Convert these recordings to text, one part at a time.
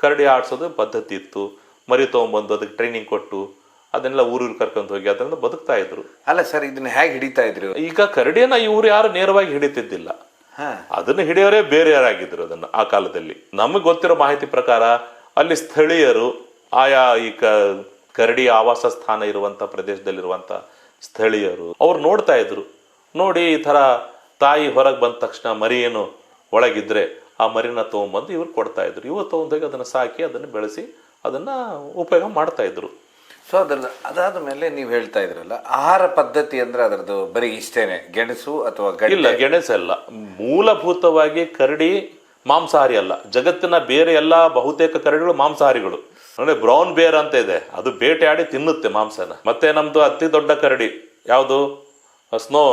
ಕರಡಿ ಆಡಿಸೋದು ಪದ್ಧತಿ ಇತ್ತು. ಮರಿ ತೊಗೊಂಬಂದು ಅದಕ್ಕೆ ಟ್ರೈನಿಂಗ್ ಕೊಟ್ಟು ಅದನ್ನೆಲ್ಲ ಊರೂರು ಕರ್ಕೊಂಡು ಹೋಗಿ ಅದರಿಂದ ಬದುಕ್ತಾ ಇದ್ರು. ಅಲ್ಲ ಸರ್, ಇದನ್ನ ಹೇಗೆ ಹಿಡಿತಾ ಇದ್ರು? ಈಗ ಕರಡಿಯನ್ನ ಇವ್ರು ಯಾರು ನೇರವಾಗಿ ಹಿಡಿತಿದ್ದಿಲ್ಲ, ಅದನ್ನ ಹಿಡಿಯೋರೇ ಬೇರೆ ಯಾರಾಗಿದ್ರು. ಅದನ್ನ ಆ ಕಾಲದಲ್ಲಿ ನಮಗೆ ಗೊತ್ತಿರೋ ಮಾಹಿತಿ ಪ್ರಕಾರ ಅಲ್ಲಿ ಸ್ಥಳೀಯರು, ಆಯಾ ಈ ಕರಡಿ ಆವಾಸ ಸ್ಥಾನ ಇರುವಂತ ಪ್ರದೇಶದಲ್ಲಿರುವಂತ ಸ್ಥಳೀಯರು ಅವ್ರು ನೋಡ್ತಾ ಇದ್ರು. ನೋಡಿ ಈ ತರ ತಾಯಿ ಹೊರಗೆ ಬಂದ ತಕ್ಷಣ ಮರಿ ಏನು ಒಳಗಿದ್ರೆ ಆ ಮರಿನ ತೊಗೊಂಬಂದು ಇವ್ರು ಕೊಡ್ತಾ ಇದ್ರು. ಇವ್ರು ತೊಗೊಂಡೋಗಿ ಅದನ್ನ ಸಾಕಿ ಅದನ್ನ ಬೆಳೆಸಿ ಅದನ್ನ ಉಪಯೋಗ ಮಾಡ್ತಾ ಇದ್ರು. ಸೊ ಅದಾದ ಮೇಲೆ ನೀವು ಹೇಳ್ತಾ ಇದ್ರಲ್ಲ, ಆಹಾರ ಪದ್ಧತಿ ಅಂದ್ರೆ ಅದರದ್ದು ಬರೀ ಇಷ್ಟೇನೆ, ಗೆಣಸು ಅಥವಾ ಇಲ್ಲ, ಗೆಣಸಲ್ಲ. ಮೂಲಭೂತವಾಗಿ ಕರಡಿ ಮಾಂಸಾಹಾರಿ ಅಲ್ಲ. ಜಗತ್ತಿನ ಬೇರೆ ಎಲ್ಲಾ ಬಹುತೇಕ ಕರಡಿಗಳು ಮಾಂಸಾಹಾರಿಗಳು. ನೋಡಿ, ಬ್ರೌನ್ ಬೇರ್ ಅಂತ ಇದೆ, ಅದು ಬೇಟೆಯಾಡಿ ತಿನ್ನುತ್ತೆ ಮಾಂಸನ. ಮತ್ತೆ ನಮ್ದು ಅತಿ ದೊಡ್ಡ ಕರಡಿ ಯಾವುದು, ಸ್ನೋ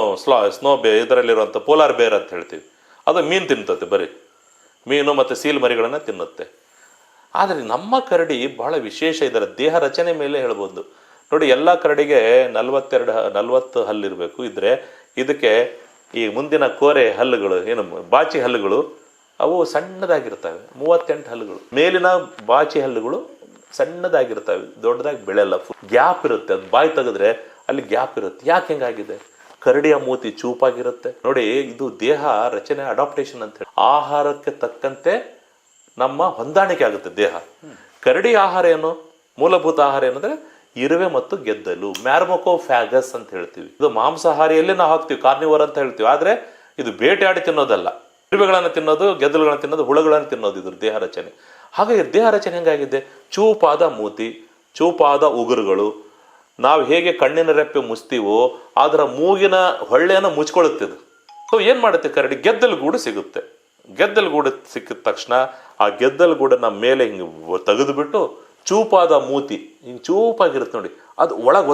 ಇದರಲ್ಲಿರುವಂತ ಪೋಲಾರ್ ಬೇರ್ ಅಂತ ಹೇಳ್ತೀವಿ, ಅದು ಮೀನು ತಿನ್ನುತ್ತೆ, ಬರೀ ಮೀನು ಮತ್ತೆ ಸೀಲ್ ಮರಿಗಳನ್ನ ತಿನ್ನುತ್ತೆ. ಆದರೆ ನಮ್ಮ ಕರಡಿ ಬಹಳ ವಿಶೇಷ. ಇದರ ದೇಹ ರಚನೆ ಮೇಲೆ ಹೇಳ್ಬೋದು. ನೋಡಿ, ಎಲ್ಲ ಕರಡಿಗೆ 40 ಹಲ್ಲಿರಬೇಕು ಇದ್ರೆ, ಇದಕ್ಕೆ ಈ ಮುಂದಿನ ಕೋರೆ ಹಲ್ಲುಗಳು ಏನು ಬಾಚಿ ಹಲ್ಲುಗಳು ಅವು ಸಣ್ಣದಾಗಿರ್ತವೆ. 38 ಹಲ್ಲುಗಳು. ಮೇಲಿನ ಬಾಚಿ ಹಲ್ಲುಗಳು ಸಣ್ಣದಾಗಿರ್ತವೆ, ದೊಡ್ಡದಾಗಿ ಬೆಳೆಯಲ್ಲ. ಗ್ಯಾಪ್ ಇರುತ್ತೆ, ಅದು ಬಾಯಿ ತೆಗೆದ್ರೆ ಅಲ್ಲಿ ಗ್ಯಾಪ್ ಇರುತ್ತೆ. ಯಾಕೆ ಹೆಂಗಾಗಿದೆ? ಕರಡಿಯ ಮೂತಿ ಚೂಪಾಗಿರುತ್ತೆ. ನೋಡಿ, ಇದು ದೇಹ ರಚನೆ ಅಡಾಪ್ಟೇಷನ್ ಅಂತ ಹೇಳಿ. ಆಹಾರಕ್ಕೆ ತಕ್ಕಂತೆ ನಮ್ಮ ಹೊಂದಾಣಿಕೆ ಆಗುತ್ತೆ ದೇಹ. ಕರಡಿ ಆಹಾರ ಏನು, ಮೂಲಭೂತ ಆಹಾರ ಏನಂದ್ರೆ ಇರುವೆ ಮತ್ತು ಗೆದ್ದಲು, ಮ್ಯಾರ್ಮೊಕೋಫ್ಯಾಗಸ್ ಅಂತ ಹೇಳ್ತೀವಿ. ಇದು ಮಾಂಸಾಹಾರಿಯಲ್ಲೇ ನಾವು ಹಾಕ್ತಿವಿ, ಕಾರ್ನಿವರ್ ಅಂತ ಹೇಳ್ತೀವಿ. ಆದ್ರೆ ಇದು ಬೇಟೆಯಾಡಿ ತಿನ್ನೋದಲ್ಲ. ಇರುವೆಗಳನ್ನು ತಿನ್ನೋದು, ಗೆದ್ದಲುಗಳನ್ನು ತಿನ್ನೋದು, ಹುಳುಗಳನ್ನು ತಿನ್ನೋದು ಇದ್ರ ದೇಹ ರಚನೆ. ಹಾಗಾಗಿ ದೇಹ ರಚನೆ ಹೆಂಗಾಗಿದೆ? ಚೂಪಾದ ಮೂತಿ, ಚೂಪಾದ ಉಗುರುಗಳು. ನಾವು ಹೇಗೆ ಕಣ್ಣಿನ ರೆಪ್ಪೆ ಮುಚ್ತೀವೋ ಅದರ ಮೂಗಿನ ಹೊಳ್ಳೆಯನ್ನು ಮುಚ್ಕೊಳ್ಳುತ್ತಿದ್ದು. ಸೊ ಏನ್ ಮಾಡುತ್ತೆ ಕರಡಿ? ಗೆದ್ದಲು ಗೂಡು ಸಿಗುತ್ತೆ. ಗೆದ್ದಲು ಗೂಡು ಸಿಕ್ಕಿದ ತಕ್ಷಣ ಆ ಗೆದ್ದಲು ಗೂಡನ್ನ ಮೇಲೆ ಹಿಂಗೆ ತೆಗೆದುಬಿಟ್ಟು ಚೂಪಾದ ಮೂತಿ ಹಿಂಗೆ ಚೂಪಾಗಿರುತ್ತೆ ನೋಡಿ, ಅದು ಒಳಗೆ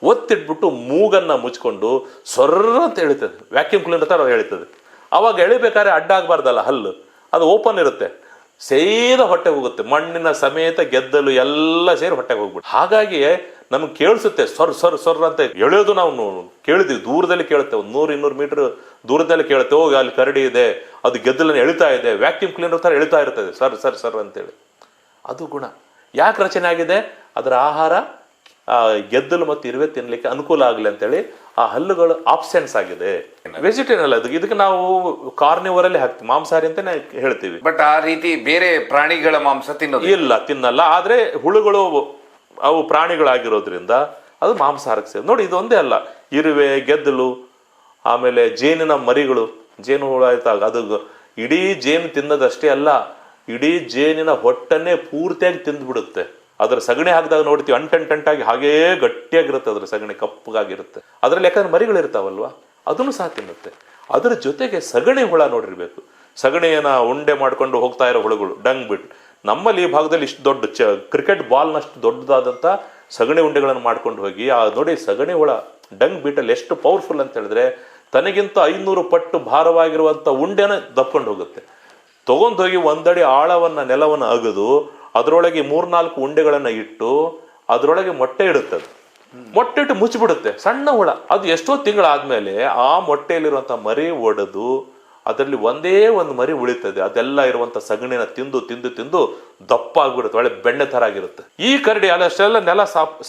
ಒತ್ತಿಡ್ಬಿಟ್ಟು ಮೂಗನ್ನ ಮುಚ್ಕೊಂಡು ಸೊರ್ರ ಅಂತ ಎಳಿತದೆ. ವ್ಯಾಕ್ಯೂಮ್ ಕ್ಲೀನರ್ ತರ ಎಳಿತದೆ. ಅವಾಗ ಎಳಿಬೇಕಾದ್ರೆ ಅಡ್ಡ ಆಗಬಾರ್ದಲ್ಲ ಹಲ್ಲು, ಅದು ಓಪನ್ ಇರುತ್ತೆ, ಸೇದ ಹೊಟ್ಟೆಗೆ ಹೋಗುತ್ತೆ. ಮಣ್ಣಿನ ಸಮೇತ ಗೆದ್ದಲು ಎಲ್ಲ ಸೇರಿ ಹೊಟ್ಟೆಗೆ ಹೋಗ್ಬಿಟ್ಟು. ಹಾಗಾಗಿ ನಮ್ಗೆ ಕೇಳಿಸುತ್ತೆ ಸೊರ್ ಅಂತ ಎಳೆಯೋದು. ನಾವು ಕೇಳಿದ್ವಿ, ದೂರದಲ್ಲಿ ಕೇಳುತ್ತೆ, 100-200 ಮೀಟರ್ ದೂರದಲ್ಲಿ ಕೇಳುತ್ತೆ. ಹೋಗಿ ಅಲ್ಲಿ ಕರಡಿ ಇದೆ, ಅದು ಗೆದ್ದಲನ್ನು ಎಳಿತಾ ಇದೆ, ವ್ಯಾಕ್ಯೂಮ್ ಕ್ಲೀನರ್ ತರ ಎಳಿತಾ ಇರ್ತದೆ, ಸರ್ ಅಂತೇಳಿ. ಅದು ಗುಣ. ಯಾಕೆ ರಚನೆ ಆಗಿದೆ? ಅದರ ಆಹಾರ ಗೆದ್ದಲು ಮತ್ತು ಇರುವೆ ತಿನ್ಲಿಕ್ಕೆ ಅನುಕೂಲ ಆಗಲಿ ಅಂತೇಳಿ ಆ ಹಲ್ಲುಗಳು ಆಬ್ಸೆನ್ಸ್ ಆಗಿದೆ. ವೆಜಿಟೇರಿಯನ್ ಅಲ್ಲ, ಇದಕ್ಕೆ ನಾವು ಕಾರ್ನಿವರ್ ಅಲ್ಲಿ ಹಾಕ್ತೀವಿ, ಮಾಂಸಾಹಾರಿ ಅಂತಾನೆ ಹೇಳ್ತೀವಿ. ಬಟ್ ಆ ರೀತಿ ಬೇರೆ ಪ್ರಾಣಿಗಳ ಮಾಂಸ ತಿನ್ನಲ್ಲ. ಆದ್ರೆ ಹುಳುಗಳು ಅವು ಪ್ರಾಣಿಗಳಾಗಿರೋದ್ರಿಂದ ಅದು ಮಾಂಸಾಹಾರಕ್ಕೆ ಸೇರಿ. ನೋಡಿ, ಇದೊಂದೇ ಅಲ್ಲ, ಇರುವೆ, ಗೆದ್ದಲು, ಆಮೇಲೆ ಜೇನಿನ ಮರಿಗಳು, ಜೇನು ಹುಳ ಆಯ್ತಾಗ ಅದು ಇಡೀ ಜೇನು ತಿನ್ನೋದಷ್ಟೇ ಅಲ್ಲ, ಇಡೀ ಜೇನಿನ ಹೊಟ್ಟನ್ನೇ ಪೂರ್ತಿಯಾಗಿ ತಿಂದ್ಬಿಡುತ್ತೆ. ಅದರ ಸಗಣಿ ಹಾಕಿದಾಗ ನೋಡ್ತೀವಿ, ಅಂಟಂಟಾಗಿ ಹಾಗೇ ಗಟ್ಟಿಯಾಗಿರುತ್ತೆ, ಅದರ ಸಗಣಿ ಕಪ್ಪಗಾಗಿರುತ್ತೆ. ಅದ್ರಲ್ಲಿ ಯಾಕಂದ್ರೆ ಮರಿಗಳು ಇರ್ತಾವಲ್ವಾ, ಅದನ್ನು ಸಹ ತಿನ್ನುತ್ತೆ. ಅದ್ರ ಜೊತೆಗೆ ಸಗಣಿ ಹುಳ ನೋಡಿರ್ಬೇಕು. ಸಗಣಿಯನ್ನ ಉಂಡೆ ಮಾಡ್ಕೊಂಡು ಹೋಗ್ತಾ ಇರೋ ಹುಳುಗಳು, ಡಂಗ್ ಬಿಟ್. ನಮ್ಮಲ್ಲಿ ಈ ಭಾಗದಲ್ಲಿ ಇಷ್ಟು ದೊಡ್ಡ ಕ್ರಿಕೆಟ್ ಬಾಲ್ನಷ್ಟು ದೊಡ್ಡದಾದಂತ ಸಗಣಿ ಉಂಡೆಗಳನ್ನು ಮಾಡ್ಕೊಂಡು ಹೋಗಿ ನೋಡಿ, ಸಗಣಿ ಹುಳ ಡಂಗ್ ಬೀಟಲ್ಲಿ ಎಷ್ಟು ಪವರ್ಫುಲ್ ಅಂತ ಹೇಳಿದ್ರೆ, ತನಗಿಂತ 500 ಪಟ್ಟು ಭಾರವಾಗಿರುವಂತ ಉಂಡೆನ ದಪ್ಕೊಂಡು ಹೋಗುತ್ತೆ. ತಗೊಂಡು ಹೋಗಿ ಒಂದಡಿ ಆಳವನ್ನ ನೆಲವನ್ನು ಅಗದು ಅದರೊಳಗೆ 3-4 ಉಂಡೆಗಳನ್ನ ಇಟ್ಟು ಅದರೊಳಗೆ ಮೊಟ್ಟೆ ಇಡುತ್ತದೆ. ಮೊಟ್ಟೆ ಇಟ್ಟು ಮುಚ್ಚಿಬಿಡುತ್ತೆ, ಸಣ್ಣ ಹುಳ. ಅದು ಎಷ್ಟೋ ತಿಂಗಳಾದ್ಮೇಲೆ ಆ ಮೊಟ್ಟೆಯಲ್ಲಿರುವಂತ ಮರಿ ಒಡೆದು ಅದರಲ್ಲಿ ಒಂದೇ ಒಂದು ಮರಿ ಉಳಿತದೆ. ಅದೆಲ್ಲ ಇರುವಂತ ಸಗಣಿನ ತಿಂದು ದಪ್ಪ ಆಗ್ಬಿಡುತ್ತೆ, ಒಳ್ಳೆ ಬೆಣ್ಣೆ ತರ ಆಗಿರುತ್ತೆ. ಈ ಕರಡಿ ಅಷ್ಟೆಲ್ಲ ನೆಲ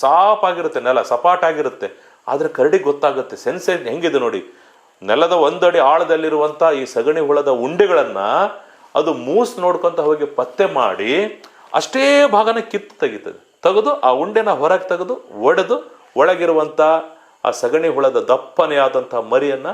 ಸಾಪಾಗಿರುತ್ತೆ, ನೆಲ ಸಪಾಟಾಗಿರುತ್ತೆ. ಆದ್ರೆ ಕರಡಿ ಗೊತ್ತಾಗುತ್ತೆ, ಸೆನ್ಸೇಷನ್ ಹೆಂಗಿದೆ ನೋಡಿ. ನೆಲದ ಒಂದಡಿ ಆಳದಲ್ಲಿರುವಂತ ಈ ಸಗಣಿ ಹುಳದ ಉಂಡೆಗಳನ್ನ ಅದು ಮೂಸ್ ನೋಡ್ಕೊಂತ ಹೋಗಿ ಪತ್ತೆ ಮಾಡಿ ಅಷ್ಟೇ ಭಾಗನ ತೆಗೆದು ಆ ಉಂಡೆನ ಹೊರಗೆ ತೆಗೆದು ಒಡೆದು ಒಳಗಿರುವಂತ ಆ ಸಗಣಿ ಹುಳದ ದಪ್ಪನೆ ಆದಂತಹ ಮರಿಯನ್ನ,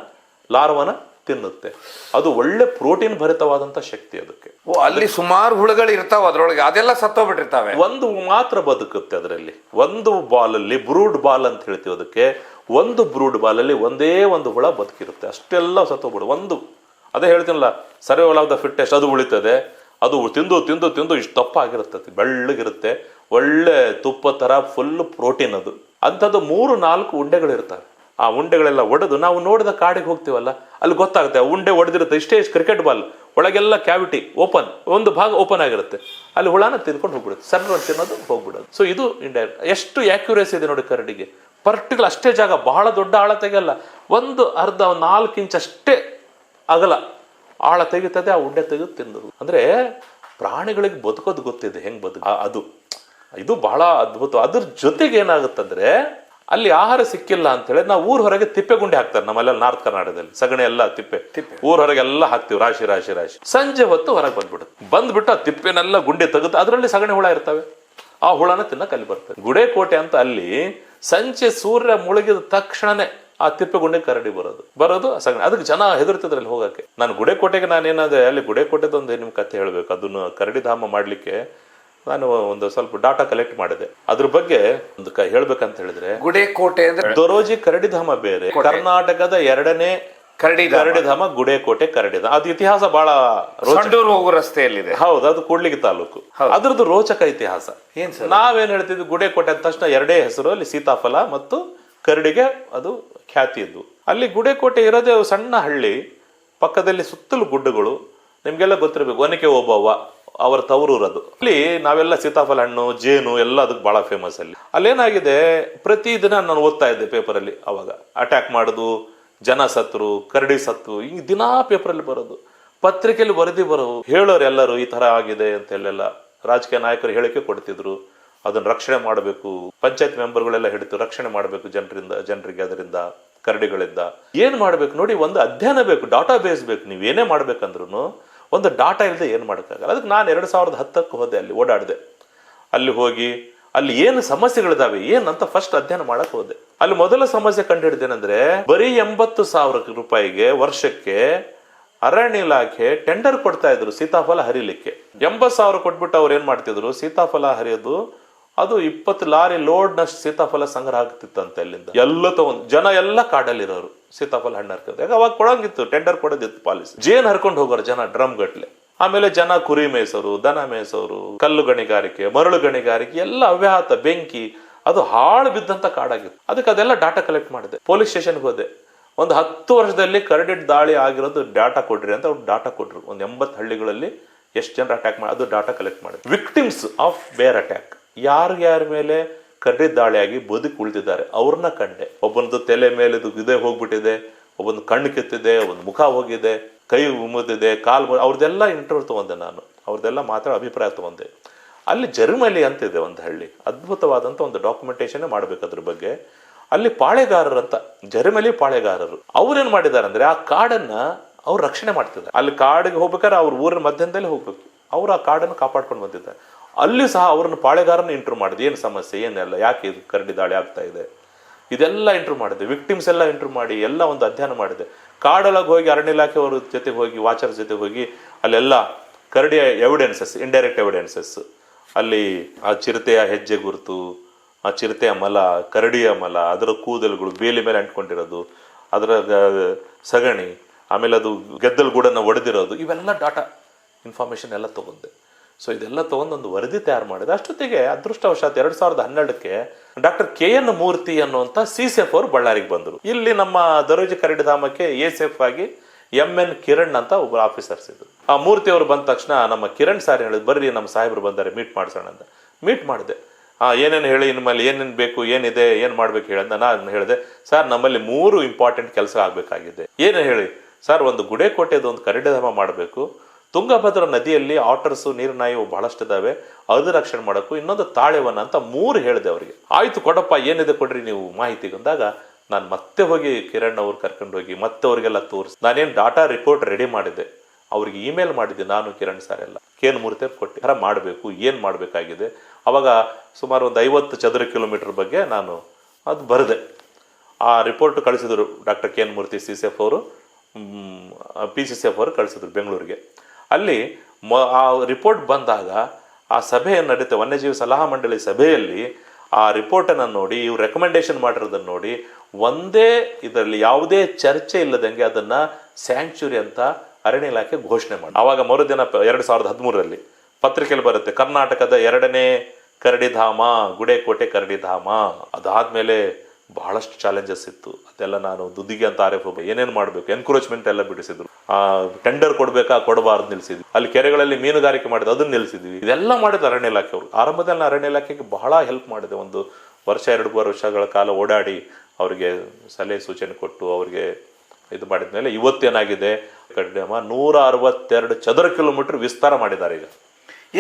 ಲಾರ್ವನ ತಿನ್ನುತ್ತೆ. ಅದು ಒಳ್ಳೆ ಪ್ರೋಟೀನ್ ಭರಿತವಾದಂತ ಶಕ್ತಿ ಅದಕ್ಕೆ. ಅಲ್ಲಿ ಸುಮಾರು ಹುಳುಗಳು ಇರ್ತಾವ ಅದ್ರೊಳಗೆ, ಅದೆಲ್ಲ ಸತ್ತೋಗ್ಬಿಟ್ಟಿರ್ತಾವೆ. ಒಂದು ಮಾತ್ರ ಬದುಕುತ್ತೆ ಅದರಲ್ಲಿ. ಒಂದು ಬಾಲಲ್ಲಿ ಬ್ರೂಡ್ ಬಾಲ್ ಅಂತ ಹೇಳ್ತೀವಿ ಅದಕ್ಕೆ. ಒಂದು ಬ್ರೂಡ್ ಬಾಲಲ್ಲಿ ಒಂದೇ ಒಂದು ಹುಳ ಬದುಕಿರುತ್ತೆ, ಅಷ್ಟೆಲ್ಲ ಸತ್ತೋಗ್ಬಿಡು. ಅದೇ ಹೇಳ್ತೀನಲ್ಲ, ಸರ್ವೈವಲ್ ಆಫ್ ದ ಫಿಟ್ಟೆಸ್ಟ್, ಅದು ಉಳಿತದೆ. ಅದು ತಿಂದು ಇಷ್ಟು ದಪ್ಪ ಆಗಿರುತ್ತೆ, ಬೆಳ್ಳಗಿರುತ್ತೆ, ಒಳ್ಳೆ ತುಪ್ಪ ತರ ಫುಲ್ ಪ್ರೋಟೀನ್ ಅದು. ಅಂಥದ್ದು 3-4 ಉಂಡೆಗಳಿರ್ತವೆ. ಆ ಉಂಡೆಗಳೆಲ್ಲ ಒಡೆದು ನಾವು ನೋಡಿದ ಕಾಡಿಗೆ ಹೋಗ್ತೀವಲ್ಲ, ಅಲ್ಲಿ ಗೊತ್ತಾಗುತ್ತೆ ಆ ಉಂಡೆ ಒಡೆದಿರುತ್ತೆ. ಇಷ್ಟೇ ಕ್ರಿಕೆಟ್ ಬಾಲ್ ಒಳಗೆಲ್ಲ ಕ್ಯಾವಿಟಿ ಓಪನ್, ಒಂದು ಭಾಗ ಓಪನ್ ಆಗಿರುತ್ತೆ, ಅಲ್ಲಿ ಹುಳನ ತಿನ್ಕೊಂಡು ಹೋಗ್ಬಿಡುತ್ತೆ, ಸಣ್ಣ ತಿನ್ನೋದು ಹೋಗ್ಬಿಡೋದು. ಸೊ ಇದು ಇಂಡೈರೆಕ್ಟ್. ಎಷ್ಟು ಆಕ್ಯುರೇಸಿ ಇದೆ ನೋಡಿ ಕರಡಿಗೆ. ಪರ್ಟಿಕ್ಯುಲರ್ ಅಷ್ಟೇ ಜಾಗ, ಬಹಳ ದೊಡ್ಡ ಆಳ ತೆಗೆಯಲ್ಲ, ಒಂದು 4 ಇಂಚ್ ಅಷ್ಟೇ ಅಗಲ ಆಳ ತೆಗಿತದೆ, ಆ ಉಂಡೆ ತೆಗೆದು ತಿನ್ನೋದು. ಅಂದ್ರೆ ಪ್ರಾಣಿಗಳಿಗೆ ಬದುಕೋದು ಗೊತ್ತಿದೆ, ಹೆಂಗ್ ಅದು ಇದು ಬಹಳ ಅದ್ಭುತ. ಅದ್ರ ಜೊತೆಗೆ ಏನಾಗುತ್ತಂದ್ರೆ ಅಲ್ಲಿ ಆಹಾರ ಸಿಕ್ಕಿಲ್ಲ ಅಂತ ಹೇಳಿ ನಾವು ಊರ್ ಹೊರಗೆ ತಿಪ್ಪೆ ಗುಂಡಿ ಹಾಕ್ತಾರೆ. ನಮ್ಮೆಲ್ಲ ನಾರ್ತ್ ಕರ್ನಾಟಕದಲ್ಲಿ ಸಗಣಿ ಎಲ್ಲ ತಿಪ್ಪೆ ಊರ್ ಹೊರಗೆ ಎಲ್ಲ ಹಾಕ್ತಿವಿ, ರಾಶಿ ರಾಶಿ ರಾಶಿ. ಸಂಜೆ ಹೊತ್ತು ಹೊರಗೆ ಬಂದ್ಬಿಟ್ಟು ಆ ತಿಪ್ಪೆನೆಲ್ಲ ಗುಂಡಿ ತೆಗೆದು ಅದರಲ್ಲಿ ಸಗಣಿ ಹುಳ ಇರ್ತವೆ, ಆ ಹುಳನ ತಿನ್ನಕ್ಕೆ ಅಲ್ಲಿ ಬರ್ತವೆ. ಗುಡೇಕೋಟೆ ಅಂತ ಅಲ್ಲಿ ಸಂಜೆ ಸೂರ್ಯ ಮುಳುಗಿದ ತಕ್ಷಣನೇ ಆ ತಿಪ್ಪೆ ಗುಂಡಿ ಕರಡಿ ಬರೋದು ಸಗಣಿ. ಅದಕ್ಕೆ ಜನ ಹೆದರ್ತಿದ್ರಲ್ಲಿ ಹೋಗಕ್ಕೆ. ನಾನು ಗುಡೇಕೋಟೆಗೆ ನಾನೇನಾದ್ರೆ ಅಲ್ಲಿ ಗುಡೇಕೋಟೆದೊಂದು ನಿಮ್ ಕತೆ ಹೇಳ್ಬೇಕು. ಅದನ್ನು ಕರಡಿಧಾಮ ಮಾಡ್ಲಿಕ್ಕೆ ನಾನು ಒಂದು ಸ್ವಲ್ಪ ಡಾಟಾ ಕಲೆಕ್ಟ್ ಮಾಡಿದೆ. ಅದ್ರ ಬಗ್ಗೆ ಒಂದು ಹೇಳ್ಬೇಕಂತ ಹೇಳಿದ್ರೆ, ಗುಡೇಕೋಟೆ ಅಂದ್ರೆ ದೊರೋಜಿ ಕರಡಿಧಾಮ ಬೇರೆ, ಕರ್ನಾಟಕದ ಎರಡನೇ ಕರಡಿಧಾಮ ಗುಡೇಕೋಟೆ ಕರಡಿಧಾಮ. ಅದು ಇತಿಹಾಸ ಬಹಳ ಸಂಡೂರು ಹೋಗೋ ರಸ್ತೆಯಲ್ಲಿದೆ. ಹೌದು, ಅದು ಕೂಡ್ಲಿಗಿ ತಾಲೂಕು. ಅದ್ರದ್ದು ರೋಚಕ ಇತಿಹಾಸ. ನಾವೇನ್ ಹೇಳ್ತಿದ್ವಿ, ಗುಡೇಕೋಟೆ ಅಂದ ತಕ್ಷಣ ಎರಡೇ ಹೆಸರು, ಅಲ್ಲಿ ಸೀತಾಫಲ ಮತ್ತು ಕರಡಿಗೆ ಅದು ಖ್ಯಾತಿ ಇದ್ದು. ಅಲ್ಲಿ ಗುಡೇಕೋಟೆ ಇರೋದೇ ಸಣ್ಣ ಹಳ್ಳಿ, ಪಕ್ಕದಲ್ಲಿ ಸುತ್ತಲೂ ಗುಡ್ಡಗಳು. ನಿಮ್ಗೆಲ್ಲ ಗೊತ್ತಿರ್ಬೇಕು, ಒನಕೆ ಓಬವ್ವ ಅವರ ತವರೂರದು. ಅಲ್ಲಿ ನಾವೆಲ್ಲ ಸೀತಾಫಲ ಹಣ್ಣು, ಜೇನು ಎಲ್ಲ ಅದಕ್ಕೆ ಬಹಳ ಫೇಮಸ್. ಅಲ್ಲೇನಾಗಿದೆ, ಪ್ರತಿದಿನ ನಾನು ಓದ್ತಾ ಇದ್ದೆ ಪೇಪರ್ ಅಲ್ಲಿ. ಅವಾಗ ಅಟ್ಯಾಕ್ ಮಾಡುದು, ಜನ ಸತ್ರು, ಕರಡಿ ಸತ್ತು, ಹಿಂಗ್ ದಿನಾ ಪೇಪರ್ ಅಲ್ಲಿ ಬರೋದು, ಪತ್ರಿಕೆಯಲ್ಲಿ ವರದಿ ಬರೋವು. ಹೇಳೋರು ಎಲ್ಲರೂ ಈ ತರ ಆಗಿದೆ ಅಂತ ಎಲ್ಲ ರಾಜಕೀಯ ನಾಯಕರು ಹೇಳಿಕೆ ಕೊಡ್ತಿದ್ರು. ಅದನ್ನ ರಕ್ಷಣೆ ಮಾಡಬೇಕು, ಪಂಚಾಯತ್ ಮೆಂಬರ್ಗಳೆಲ್ಲ ಹೇಳ್ತಿದ್ರು ರಕ್ಷಣೆ ಮಾಡಬೇಕು ಜನರಿಗೆ ಅದರಿಂದ, ಕರಡಿಗಳಿಂದ. ಏನ್ ಮಾಡ್ಬೇಕು ನೋಡಿ, ಒಂದು ಅಧ್ಯಯನ ಬೇಕು, ಡಾಟಾ ಬೇಸ್ ಬೇಕು. ನೀವೇನೇ ಮಾಡ್ಬೇಕಂದ್ರೂ ಒಂದು ಡಾಟಾ ಇಲ್ಲದೆ ಏನ್ ಮಾಡೋಕ್ಕಾಗಲ್ಲ. ಅದಕ್ಕೆ ನಾನು 2010 ಹೋದೆ, ಅಲ್ಲಿ ಓಡಾಡಿದೆ. ಅಲ್ಲಿ ಹೋಗಿ ಅಲ್ಲಿ ಏನು ಸಮಸ್ಯೆಗಳಿದಾವೆ ಏನಂತ ಫಸ್ಟ್ ಅಧ್ಯಯನ ಮಾಡಕ್ ಹೋದೆ. ಅಲ್ಲಿ ಮೊದಲ ಸಮಸ್ಯೆ ಕಂಡು ಹಿಡಿದೇನೆಂದ್ರೆ, ಬರೀ 80,000 ರೂಪಾಯಿಗೆ ವರ್ಷಕ್ಕೆ ಅರಣ್ಯ ಇಲಾಖೆ ಟೆಂಡರ್ ಕೊಡ್ತಾ ಇದ್ರು ಸೀತಾಫಲ ಹರಿಲಿಕ್ಕೆ. 80,000 ಕೊಟ್ಬಿಟ್ಟು ಅವ್ರು ಏನ್ ಮಾಡ್ತಿದ್ರು, ಸೀತಾಫಲ ಹರಿಯೋದು ಅದು 20 ಲಾರಿ ಲೋಡ್ ನಷ್ಟು ಸೀತಾಫಲ ಸಂಗ್ರಹ ಆಗ್ತಿತ್ತಂತೆ. ಅಲ್ಲಿಂದ ಎಲ್ಲ ತಗೊಂಡ್ ಜನ ಎಲ್ಲ ಕಾಡಲ್ಲಿರೋರು ಸೀತಾಫಲ ಹಣ್ಣು ಹರ್ಕೊಂಡು. ಯಾಕೆ ಅವಾಗ ಕೊಡಂಗಿತ್ತು, ಟೆಂಡರ್ ಕೊಡೋದಿತ್ತು ಪಾಲಿಸಿ. ಜೇನ್ ಹರ್ಕೊಂಡು ಹೋಗೋರು ಜನ ಡ್ರಮ್ ಗಟ್ಲೆ. ಆಮೇಲೆ ಜನ ಕುರಿ ಮೇಯಿಸೋರು, ದನ ಮೇಯಿಸೋರು, ಕಲ್ಲು ಗಣಿಗಾರಿಕೆ, ಮರಳು ಗಣಿಗಾರಿಕೆ ಎಲ್ಲ ಅವ್ಯಾಹತ, ಬೆಂಕಿ, ಅದು ಹಾಳು ಬಿದ್ದಂತ ಕಾಡಾಗಿತ್ತು. ಅದಕ್ಕೆ ಅದೆಲ್ಲ ಡಾಟಾ ಕಲೆಕ್ಟ್ ಮಾಡಿದೆ. ಪೊಲೀಸ್ ಸ್ಟೇಷನ್ಗೆ ಹೋದೆ. ಒಂದು 10 ವರ್ಷದಲ್ಲಿ ಕರಡಿ ದಾಳಿ ಆಗಿರೋದು ಡಾಟಾ ಕೊಡ್ರಿ ಅಂತ ಅವ್ರು ಡಾಟಾ ಕೊಟ್ರು. ಒಂದು 80 ಹಳ್ಳಿಗಳಲ್ಲಿ ಎಷ್ಟು ಜನರು ಅಟ್ಯಾಕ್ ಮಾಡಿ, ಅದು ಡಾಟಾ ಕಲೆಕ್ಟ್ ಮಾಡಿದೆ. ವಿಕ್ಟಿಮ್ಸ್ ಆಫ್ ಬೇರ್ ಅಟ್ಯಾಕ್, ಯಾರ ಮೇಲೆ ಕರಡಿ ದಾಳಿಯಾಗಿ ಬದುಕಿ ಉಳಿದಿದ್ದಾರೆ ಅವ್ರನ್ನ ಕಂಡೆ. ಒಬ್ಬನದು ತಲೆ ಮೇಲೆ ಇದೇ ಹೋಗ್ಬಿಟ್ಟಿದೆ, ಒಬ್ಬೊಂದು ಕಣ್ಣು ಕಿತ್ತಿದೆ, ಒಂದು ಮುಖ ಹೋಗಿದೆ, ಕೈ ಮುರಿದಿದೆ, ಕಾಲು, ಅವ್ರದ್ದೆಲ್ಲ ಇಂಟರ್ವ್ಯೂ ತಗೊಂಡೆ ನಾನು. ಅವ್ರದ್ದೆಲ್ಲ ಮಾತಾಡೋ ಅಭಿಪ್ರಾಯ ತಗೊಂಡೆ. ಅಲ್ಲಿ ಜರ್ಮಲಿ ಅಂತಿದೆ ಒಂದು ಹಳ್ಳಿ, ಅದ್ಭುತವಾದಂಥ ಒಂದು ಡಾಕ್ಯುಮೆಂಟೇಶನ್ ಮಾಡ್ಬೇಕು ಅದ್ರ ಬಗ್ಗೆ. ಅಲ್ಲಿ ಪಾಳೆಗಾರರು ಅಂತ, ಜರ್ಮಲಿ ಪಾಳೆಗಾರರು, ಅವ್ರೇನ್ ಮಾಡಿದ್ದಾರೆ ಅಂದ್ರೆ ಆ ಕಾಡನ್ನ ಅವ್ರು ರಕ್ಷಣೆ ಮಾಡ್ತಿದ್ದಾರೆ. ಅಲ್ಲಿ ಕಾಡಿಗೆ ಹೋಗ್ಬೇಕಾದ್ರೆ ಅವ್ರ ಊರಿನ ಮಧ್ಯದಲ್ಲಿ ಹೋಗ್ಬೇಕು, ಅವ್ರು ಆ ಕಾಡನ್ನು ಕಾಪಾಡ್ಕೊಂಡು ಬಂದಿದ್ದಾರೆ. ಅಲ್ಲಿ ಸಹ ಅವ್ರನ್ನ ಪಾಳೆಗಾರನ ಇಂಟ್ರೂ ಮಾಡಿದೆ. ಏನು ಸಮಸ್ಯೆ, ಏನೆಲ್ಲ, ಯಾಕೆ ಇದು ಕರಡಿ ದಾಳಿ ಆಗ್ತಾ ಇದೆ, ಇದೆಲ್ಲ ಇಂಟ್ರೂ ಮಾಡಿದೆ. ವಿಕ್ಟಿಮ್ಸ್ ಎಲ್ಲ ಇಂಟ್ರೂ ಮಾಡಿ ಎಲ್ಲ ಒಂದು ಅಧ್ಯಯನ ಮಾಡಿದೆ. ಕಾಡೊಳಗೆ ಹೋಗಿ ಅರಣ್ಯ ಇಲಾಖೆ ಅವ್ರ ಜೊತೆಗೆ ಹೋಗಿ, ವಾಚರ್ ಜೊತೆಗೆ ಹೋಗಿ ಅಲ್ಲೆಲ್ಲ ಕರಡಿಯ ಎವಿಡೆನ್ಸಸ್, ಇಂಡೈರೆಕ್ಟ್ ಎವಿಡೆನ್ಸಸ್, ಅಲ್ಲಿ ಆ ಚಿರತೆಯ ಹೆಜ್ಜೆ ಗುರುತು, ಆ ಚಿರತೆಯ ಮಲ, ಕರಡಿಯ ಮಲ, ಅದರ ಕೂದಲುಗಳು ಬೇಲಿ ಮೇಲೆ ಅಂಟ್ಕೊಂಡಿರೋದು, ಅದರ ಸಗಣಿ, ಆಮೇಲೆ ಅದು ಗೆದ್ದಲು ಗೂಡನ್ನು ಒಡೆದಿರೋದು, ಇವೆಲ್ಲ ಡಾಟಾ ಇನ್ಫಾರ್ಮೇಶನ್ ಎಲ್ಲ ತಗೊಂಡೆ. ಸೊ ಇದೆಲ್ಲ ತಗೊಂಡು ಒಂದು ವರದಿ ತಯಾರು ಮಾಡಿದೆ. ಅಷ್ಟೊತ್ತಿಗೆ ಅದೃಷ್ಟವಶಾತ್ 2012ಕ್ಕೆ ಡಾಕ್ಟರ್ KN ಮೂರ್ತಿ ಅನ್ನುವಂಥ CCF ಅವರು ಬಳ್ಳಾರಿಗೆ ಬಂದರು. ಇಲ್ಲಿ ನಮ್ಮ ದರೋಜಿ ಕರಡಿಧಾಮಕ್ಕೆ ACF ಆಗಿ MN ಕಿರಣ್ ಅಂತ ಒಬ್ಬರು ಆಫೀಸರ್ಸ್ ಇದ್ರು. ಆ ಮೂರ್ತಿ ಅವರು ಬಂದ ತಕ್ಷಣ ನಮ್ಮ ಕಿರಣ್ ಸಾರ್ ಹೇಳಿದ್ರು, ಬರ್ರಿ ನಮ್ಮ ಸಾಹೇಬರು ಬಂದಾರೆ, ಮೀಟ್ ಮಾಡ್ಸೋಣ ಅಂತ. ಮೀಟ್ ಮಾಡಿದೆ. ಏನೇನು ಹೇಳಿ, ನಿಮ್ಮಲ್ಲಿ ಏನೇನು ಬೇಕು, ಏನಿದೆ, ಏನು ಮಾಡ್ಬೇಕು ಹೇಳಿ ಅಂತ ನಾನು ಹೇಳಿದೆ. ಸರ್, ನಮ್ಮಲ್ಲಿ 3 ಇಂಪಾರ್ಟೆಂಟ್ ಕೆಲಸ ಆಗಬೇಕಾಗಿದೆ. ಏನು ಹೇಳಿ ಸರ್, ಒಂದು ಗುಡೇಕೋಟೆದು ಒಂದು ಕರಡಿಧಾಮ ಮಾಡಬೇಕು, ತುಂಗಭದ್ರಾ ನದಿಯಲ್ಲಿ ಆಟರ್ಸು, ನೀರ್ನಾಯಿ ಬಹಳಷ್ಟು ಇದಾವೆ, ಅದು ರಕ್ಷಣೆ ಮಾಡಬೇಕು, ಇನ್ನೊಂದು ತಾಳೆವನ ಅಂತ 3 ಹೇಳಿದೆ ಅವರಿಗೆ. ಆಯ್ತು ಕೊಡಪ್ಪ, ಏನಿದೆ ಕೊಡ್ರಿ ನೀವು ಮಾಹಿತಿಗೆ ಅಂದಾಗ, ನಾನು ಮತ್ತೆ ಹೋಗಿ ಕಿರಣ್ ಅವ್ರು ಕರ್ಕೊಂಡು ಹೋಗಿ ಮತ್ತೆ ಅವ್ರಿಗೆಲ್ಲ ತೋರಿಸಿ, ನಾನೇನು ಡಾಟಾ ರಿಪೋರ್ಟ್ ರೆಡಿ ಮಾಡಿದೆ, ಅವ್ರಿಗೆ ಇಮೇಲ್ ಮಾಡಿದ್ದೆ ನಾನು, ಕಿರಣ್ ಸರ್ ಎಲ್ಲ KN ಮೂರ್ತಿ ಕೊಟ್ಟು ಥರ ಮಾಡಬೇಕು, ಏನು ಮಾಡಬೇಕಾಗಿದೆ. ಅವಾಗ ಸುಮಾರು ಒಂದು 50 ಚದರ ಕಿಲೋಮೀಟರ್ ಬಗ್ಗೆ ನಾನು ಅದು ಬರೆದೆ. ಆ ರಿಪೋರ್ಟ್ ಕಳಿಸಿದ್ರು ಡಾಕ್ಟರ್ KN ಮೂರ್ತಿ CCF ಅವರು, PCCF ಅವರು ಕಳಿಸಿದ್ರು ಬೆಂಗಳೂರಿಗೆ. ಅಲ್ಲಿ ಆ ರಿಪೋರ್ಟ್ ಬಂದಾಗ ಆ ಸಭೆ ನಡೀತೆ, ವನ್ಯಜೀವಿ ಸಲಹಾ ಮಂಡಳಿ ಸಭೆಯಲ್ಲಿ ಆ ರಿಪೋರ್ಟನ್ನು ನೋಡಿ, ಇವ್ರು ರೆಕಮೆಂಡೇಶನ್ ಮಾಡಿರೋದನ್ನು ನೋಡಿ, ಒಂದೇ ಇದರಲ್ಲಿ ಯಾವುದೇ ಚರ್ಚೆ ಇಲ್ಲದಂಗೆ ಅದನ್ನ ಸ್ಯಾಂಕ್ಚುರಿ ಅಂತ ಅರಣ್ಯ ಇಲಾಖೆ ಘೋಷಣೆ ಮಾಡಿ. ಆವಾಗ ಮರುದಿನ 2013ರಲ್ಲಿ ಪತ್ರಿಕೆಯಲ್ಲಿ ಬರುತ್ತೆ, ಕರ್ನಾಟಕದ 2ನೇ ಕರಡಿಧಾಮ ಗುಡೇಕೋಟೆ ಕರಡಿಧಾಮ. ಅದಾದ್ಮೇಲೆ ಬಹಳಷ್ಟು ಚಾಲೆಂಜಸ್ ಇತ್ತು. ಅದೆಲ್ಲ ನಾನು ದುದಿಗೆ ಅಂತ RFO ಏನೇನು ಮಾಡಬೇಕು, ಎನ್ಕ್ರೋಚ್ಮೆಂಟ್ ಎಲ್ಲ ಬಿಡಿಸಿದ್ರು. ಟೆಂಡರ್ ಕೊಡ್ಬೇಕಾ, ಕೊಡಬಾರ್ದು ನಿಲ್ಸಿದ್ವಿ. ಅಲ್ಲಿ ಕೆರೆಗಳಲ್ಲಿ ಮೀನುಗಾರಿಕೆ ಮಾಡಿದ್ದು ಅದನ್ನ ನಿಲ್ಸಿದ್ವಿ. ಇದೆಲ್ಲ ಮಾಡಿದ್ರು ಅರಣ್ಯ ಇಲಾಖೆ ಅವರು. ಆರಂಭದಲ್ಲಿ ಅರಣ್ಯ ಇಲಾಖೆಗೆ ಬಹಳ ಹೆಲ್ಪ್ ಮಾಡಿದೆ. 1 ವರ್ಷ 2 ವರ್ಷಗಳ ಕಾಲ ಓಡಾಡಿ ಅವರಿಗೆ ಸಲಹೆ ಸೂಚನೆ ಕೊಟ್ಟು ಅವರಿಗೆ ಇದು ಮಾಡಿದ್ಮೇಲೆ ಇವತ್ತೇನಾಗಿದೆ, ಕರಡಿಧಾಮ 162 ಚದರ ಕಿಲೋಮೀಟರ್ ವಿಸ್ತಾರ ಮಾಡಿದ್ದಾರೆ. ಈಗ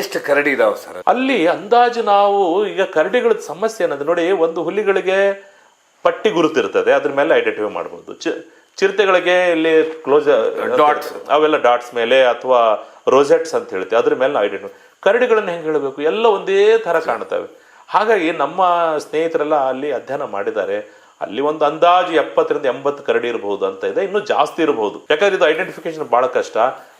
ಎಷ್ಟು ಕರಡಿ ಇದಾವೆ ಸರ್ ಅಲ್ಲಿ ಅಂದಾಜು ನಾವು ಈಗ ಕರಡಿಗಳ ಸಮಸ್ಯೆ ಏನಂದ್ರೆ ನೋಡಿ, ಒಂದು ಹುಲಿಗಳಿಗೆ ಪಟ್ಟಿ ಗುರುತಿರ್ತದೆ, ಅದ್ರ ಮೇಲೆ ಐಡೆಂಟಿಫೈ ಮಾಡ್ಬೋದು. ಚಿರತೆಗಳಿಗೆ ಇಲ್ಲಿ ಕ್ಲೋಸ್ ಡಾಟ್ಸ್, ಅವೆಲ್ಲ ಡಾಟ್ಸ್ ಮೇಲೆ ಅಥವಾ ರೋಸೆಟ್ಸ್ ಅಂತ ಹೇಳ್ತೀವಿ, ಅದ್ರ ಮೇಲೆ ಐಡೆಂಟಿಫೈ. ಕರಡಿಗಳನ್ನ ಹೆಂಗೆ ಹೇಳಬೇಕು, ಎಲ್ಲ ಒಂದೇ ಥರ ಕಾಣ್ತವೆ. ಹಾಗಾಗಿ ನಮ್ಮ ಸ್ನೇಹಿತರೆಲ್ಲ ಅಲ್ಲಿ ಅಧ್ಯಯನ ಮಾಡಿದ್ದಾರೆ. ಅಲ್ಲಿ ಒಂದು ಅಂದಾಜು 70ರಿಂದ 80 ಕರಡಿ ಇರಬಹುದು ಅಂತ ಇದೆ, ಇನ್ನೂ ಜಾಸ್ತಿ ಇರಬಹುದು. ಯಾಕಂದ್ರೆ ಇದು ಐಡೆಂಟಿಫಿಕೇಶನ್ ಬಹಳ ಕಷ್ಟ.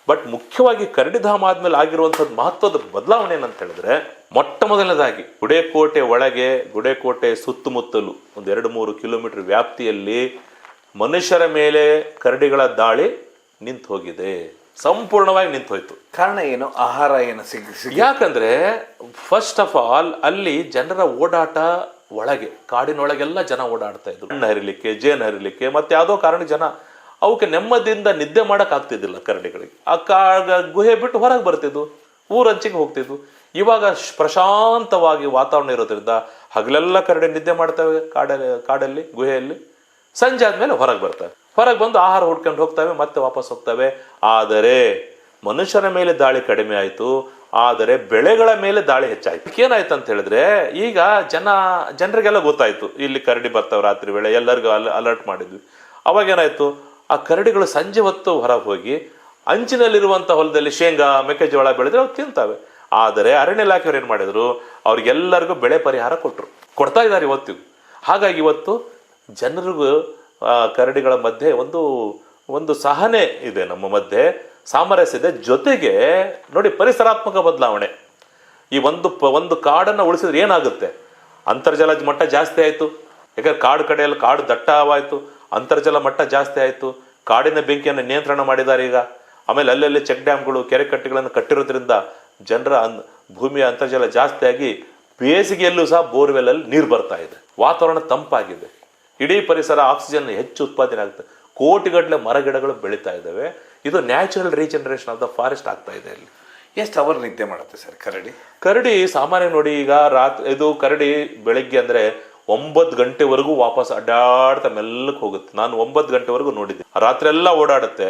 ಬಟ್ ಮುಖ್ಯವಾಗಿ ಕರಡಿಧಾಮ ಆದ್ಮೇಲೆ ಆಗಿರುವಂಥದ್ದು ಮಹತ್ವದ ಬದಲಾವಣೆ ಏನಂತ ಹೇಳಿದ್ರೆ, ಮೊಟ್ಟ ಮೊದಲನೇದಾಗಿ ಗುಡೇಕೋಟೆ ಒಳಗೆ, ಗುಡೇಕೋಟೆ ಸುತ್ತಮುತ್ತಲು ಒಂದು 2-3 ಕಿಲೋಮೀಟರ್ ವ್ಯಾಪ್ತಿಯಲ್ಲಿ ಮನುಷ್ಯರ ಮೇಲೆ ಕರಡಿಗಳ ದಾಳಿ ನಿಂತು ಹೋಗಿದೆ, ಸಂಪೂರ್ಣವಾಗಿ ನಿಂತು ಹೋಯ್ತು. ಕಾರಣ ಏನು? ಆಹಾರ ಏನು ಯಾಕಂದ್ರೆ ಫಸ್ಟ್ ಆಫ್ ಆಲ್ ಅಲ್ಲಿ ಜನರ ಓಡಾಟ ಒಳಗೆ, ಕಾಡಿನೊಳಗೆಲ್ಲ ಜನ ಓಡಾಡ್ತಾ ಇದ್ರು, ಹಣ್ಣು ಹರಿಲಿಕ್ಕೆ, ಜೇನು ಹರಿಲಿಕ್ಕೆ, ಮತ್ತೆ ಯಾವುದೋ ಕಾರಣ ಜನ ಅವಕ್ಕೆ ನೆಮ್ಮದಿಯಿಂದ ನಿದ್ದೆ ಮಾಡಕ್ ಆಗ್ತಿದ್ದಿಲ್ಲ ಕರಡಿಗಳಿಗೆ. ಆ ಗುಹೆ ಬಿಟ್ಟು ಹೊರಗೆ ಬರ್ತಿದ್ವು, ಊರಂಚಿಗೆ ಹೋಗ್ತಿದ್ವು. ಇವಾಗ ಪ್ರಶಾಂತವಾಗಿ ವಾತಾವರಣ ಇರೋದ್ರಿಂದ ಹಗಲೆಲ್ಲ ಕರಡಿ ನಿದ್ದೆ ಮಾಡ್ತವೆ ಕಾಡಲ್ಲಿ ಗುಹೆಯಲ್ಲಿ. ಸಂಜೆ ಆದ್ಮೇಲೆ ಹೊರಗೆ ಬರ್ತವೆ, ಹೊರಗೆ ಬಂದು ಆಹಾರ ಹುಡ್ಕೊಂಡು ಹೋಗ್ತವೆ, ಮತ್ತೆ ವಾಪಸ್ ಹೋಗ್ತವೆ. ಆದರೆ ಮನುಷ್ಯರ ಮೇಲೆ ದಾಳಿ ಕಡಿಮೆ ಆಯ್ತು, ಆದರೆ ಬೆಳೆಗಳ ಮೇಲೆ ದಾಳಿ ಹೆಚ್ಚಾಯ್ತು. ಏನಾಯ್ತು ಅಂತ ಹೇಳಿದ್ರೆ, ಈಗ ಜನರಿಗೆಲ್ಲ ಗೊತ್ತಾಯ್ತು ಇಲ್ಲಿ ಕರಡಿ ಬರ್ತಾವೆ ರಾತ್ರಿ ವೇಳೆ, ಎಲ್ಲರಿಗೂ ಅಲರ್ಟ್ ಮಾಡಿದ್ವಿ. ಅವಾಗ ಏನಾಯ್ತು, ಆ ಕರಡಿಗಳು ಸಂಜೆ ಹೊತ್ತು ಹೊರಗೆ ಹೋಗಿ ಅಂಚಿನಲ್ಲಿರುವಂಥ ಹೊಲದಲ್ಲಿ ಶೇಂಗಾ, ಮೆಕ್ಕೆಜೋಳ ಬೆಳೆದ್ರೆ ಅವು ತಿಂತವೆ. ಆದರೆ ಅರಣ್ಯ ಇಲಾಖೆಯವ್ರು ಏನು ಮಾಡಿದ್ರು, ಅವ್ರಿಗೆಲ್ಲರಿಗೂ ಬೆಳೆ ಪರಿಹಾರ ಕೊಡ್ತಾ ಇದ್ದಾರೆ ಇವತ್ತಿಗೂ. ಹಾಗಾಗಿ ಇವತ್ತು ಜನರಿಗೂ ಕರಡಿಗಳ ಮಧ್ಯೆ ಒಂದು ಸಹನೆ ಇದೆ, ನಮ್ಮ ಮಧ್ಯೆ ಸಾಮರಸ್ಯ ಇದೆ. ಜೊತೆಗೆ ನೋಡಿ, ಪರಿಸರಾತ್ಮಕ ಬದಲಾವಣೆ. ಈ ಒಂದು ಕಾಡನ್ನು ಉಳಿಸಿದ್ರೆ ಏನಾಗುತ್ತೆ, ಅಂತರ್ಜಲ ಮಟ್ಟ ಜಾಸ್ತಿ ಆಯಿತು. ಯಾಕಂದ್ರೆ ಕಾಡು ಕಡೆಯಲ್ಲಿ ಕಾಡು ದಟ್ಟವಾಯಿತು, ಅಂತರ್ಜಲ ಮಟ್ಟ ಜಾಸ್ತಿ ಆಯಿತು, ಕಾಡಿನ ಬೆಂಕಿಯನ್ನು ನಿಯಂತ್ರಣ ಮಾಡಿದ್ದಾರೆ ಈಗ. ಆಮೇಲೆ ಅಲ್ಲಲ್ಲಿ ಚೆಕ್ ಡ್ಯಾಮ್ಗಳು, ಕೆರೆ ಕಟ್ಟೆಗಳನ್ನು ಕಟ್ಟಿರೋದ್ರಿಂದ ಜನರ ಭೂಮಿಯ ಅಂತರ್ಜಲ ಜಾಸ್ತಿ ಆಗಿ ಬೇಸಿಗೆಯಲ್ಲೂ ಸಹ ಬೋರ್ವೆಲ್ ಅಲ್ಲಿ ನೀರು ಬರ್ತಾ ಇದೆ, ವಾತಾವರಣ ತಂಪಾಗಿದೆ, ಇಡೀ ಪರಿಸರ ಆಕ್ಸಿಜನ್ ಹೆಚ್ಚು ಉತ್ಪಾದನೆ ಆಗುತ್ತೆ, ಕೋಟಿಗಟ್ಟಲೆ ಮರಗಿಡಗಳು ಬೆಳೀತಾ ಇದ್ದಾವೆ. ಇದು natural regeneration of the forest ಆಗ್ತಾ ಇದೆ. ಅಲ್ಲಿ ಎಷ್ಟು ಅವರ್ ನಿದ್ದೆ ಮಾಡುತ್ತೆ ಸರ್ ಕರಡಿ? ಸಾಮಾನ್ಯ ನೋಡಿ, ಈಗ ಇದು ಕರಡಿ ಬೆಳಗ್ಗೆ ಅಂದ್ರೆ 9 ಗಂಟೆವರೆಗೂ ವಾಪಸ್ ಅಡ್ಡಾಡ್ತಾ ಮೆಲ್ಲಕ್ಕೆ ಹೋಗುತ್ತೆ. ನಾನು 9 ಗಂಟೆವರೆಗೂ ನೋಡಿದ್ದೆ. ರಾತ್ರಿ ಎಲ್ಲ ಓಡಾಡುತ್ತೆ,